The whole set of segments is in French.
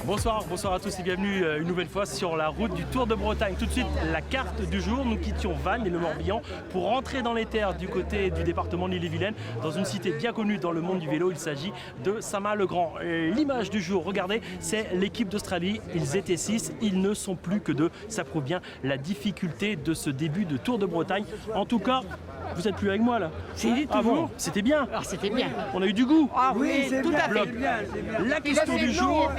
Bonsoir à tous et bienvenue une nouvelle fois sur la route du Tour de Bretagne. Tout de suite, la carte du jour. Nous quittions Vannes et le Morbihan pour rentrer dans les terres du côté du département de l'Ille-et-Vilaine, dans une cité bien connue dans le monde du vélo. Il s'agit de Saint-Maur-le-Grand. L'image du jour, regardez, c'est l'équipe d'Australie. Ils étaient 6, ils ne sont plus que 2. Ça prouve bien la difficulté de ce début de Tour de Bretagne. En tout cas, vous n'êtes plus avec moi là? Si, Ah bon? C'était bien. Alors c'était bien. On a eu du goût. Ah oui, c'est tout bien, à fait. c'est bien, c'est bien. La question du jour.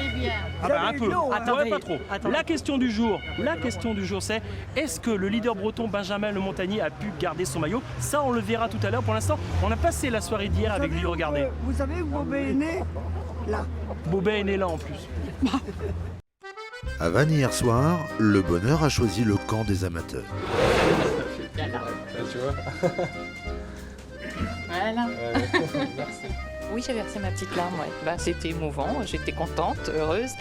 Ah bah un peu. Attendez, Ouais, pas trop. attendez. La question du jour, c'est est-ce que le leader breton Benjamin Le Montagnier a pu garder son maillot? Ça, on le verra tout à l'heure. Pour l'instant, on a passé la soirée d'hier avec lui. Regardez. Vous savez où Bobet est né? Là. Bobet est né là en plus. À Vannes hier soir, le bonheur a choisi le camp des amateurs. Tu vois. Voilà. Merci. Oui, j'ai versé ma petite larme, ouais. Bah, c'était émouvant, j'étais contente, heureuse,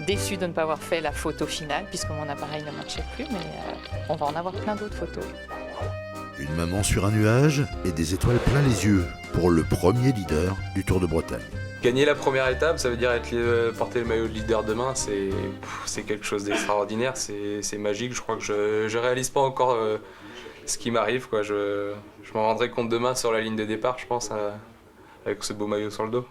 déçue de ne pas avoir fait la photo finale puisque mon appareil ne marchait plus, mais on va en avoir plein d'autres photos. Une maman sur un nuage et des étoiles plein les yeux pour le premier leader du Tour de Bretagne. Gagner la première étape, ça veut dire porter le maillot de leader demain, c'est quelque chose d'extraordinaire, c'est magique. Je crois que je réalise pas encore ce qui m'arrive, quoi. Je m'en rendrai compte demain sur la ligne de départ, je pense, avec ce beau maillot sur le dos.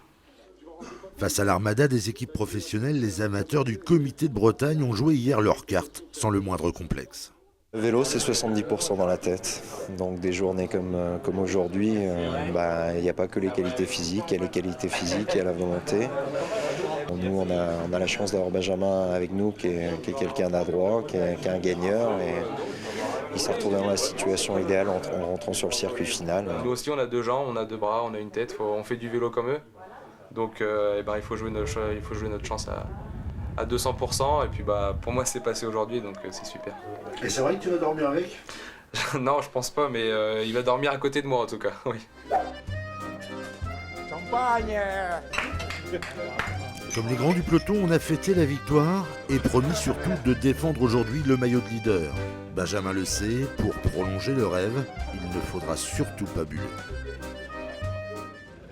Face à l'armada des équipes professionnelles, les amateurs du comité de Bretagne ont joué hier leurs cartes sans le moindre complexe. Le vélo, c'est 70% dans la tête. Donc des journées comme aujourd'hui, il n'y a pas que les qualités physiques, il y a les qualités physiques, il y a la volonté. Nous, on a la chance d'avoir Benjamin avec nous, qui est quelqu'un d'adroit, qui est un gagneur. Et il s'est retrouvé dans la situation idéale en rentrant sur le circuit final. Nous aussi, on a 2 jambes, on a 2 bras, on a une tête, on fait du vélo comme eux. Donc il faut jouer notre chance à 200%. Et puis pour moi, c'est passé aujourd'hui, donc c'est super. Et c'est vrai que tu vas dormir avec ? Non, je pense pas, mais il va dormir à côté de moi en tout cas, oui. Champagne. Comme les grands du peloton, on a fêté la victoire et promis surtout de défendre aujourd'hui le maillot de leader. Benjamin le sait, pour prolonger le rêve, il ne faudra surtout pas buller.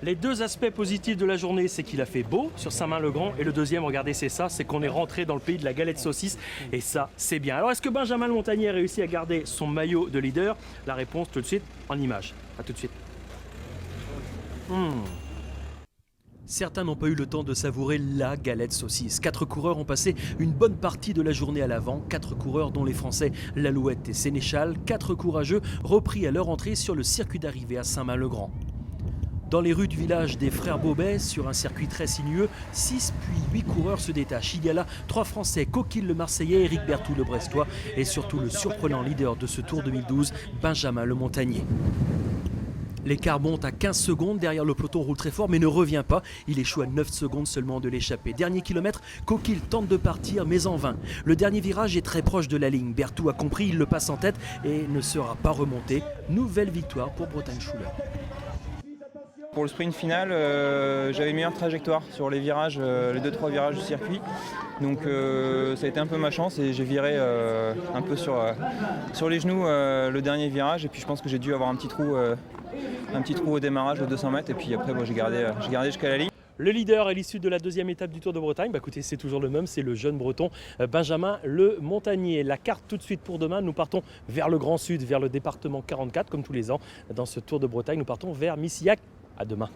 Les deux aspects positifs de la journée, c'est qu'il a fait beau sur Saint-Maur-le-Grand. Et le deuxième, regardez, c'est qu'on est rentré dans le pays de la galette saucisse. Et ça, c'est bien. Alors, est-ce que Benjamin Le Montagnier a réussi à garder son maillot de leader? La réponse tout de suite en image. A tout de suite. Certains n'ont pas eu le temps de savourer la galette saucisse. 4 coureurs ont passé une bonne partie de la journée à l'avant. 4 coureurs dont les Français Lalouette et Sénéchal. 4 courageux repris à leur entrée sur le circuit d'arrivée à Saint-Maur-le-Grand. Dans les rues du village des Frères Bobet, sur un circuit très sinueux, 6 puis 8 coureurs se détachent. Il y a là 3 Français, Coquille le Marseillais, Éric Berthoud le Brestois et surtout le surprenant leader de ce Tour 2012, Benjamin Le Montagnier. L'écart monte à 15 secondes, derrière le peloton roule très fort mais ne revient pas. Il échoue à 9 secondes seulement de l'échapper. Dernier kilomètre, Coquille tente de partir mais en vain. Le dernier virage est très proche de la ligne. Berthoud a compris, il le passe en tête et ne sera pas remonté. Nouvelle victoire pour Bretagne Schuller. Pour le sprint final, j'avais une meilleure trajectoire sur les virages, les 2-3 virages du circuit. Donc ça a été un peu ma chance et j'ai viré un peu sur les genoux le dernier virage. Et puis je pense que j'ai dû avoir un petit trou au démarrage de 200 mètres. Et puis après, j'ai gardé jusqu'à la ligne. Le leader à l'issue de la deuxième étape du Tour de Bretagne, écoutez, c'est toujours le même, c'est le jeune breton Benjamin Le Montagnier. La carte tout de suite pour demain, nous partons vers le Grand Sud, vers le département 44, comme tous les ans. Dans ce Tour de Bretagne, nous partons vers Missillac. À demain.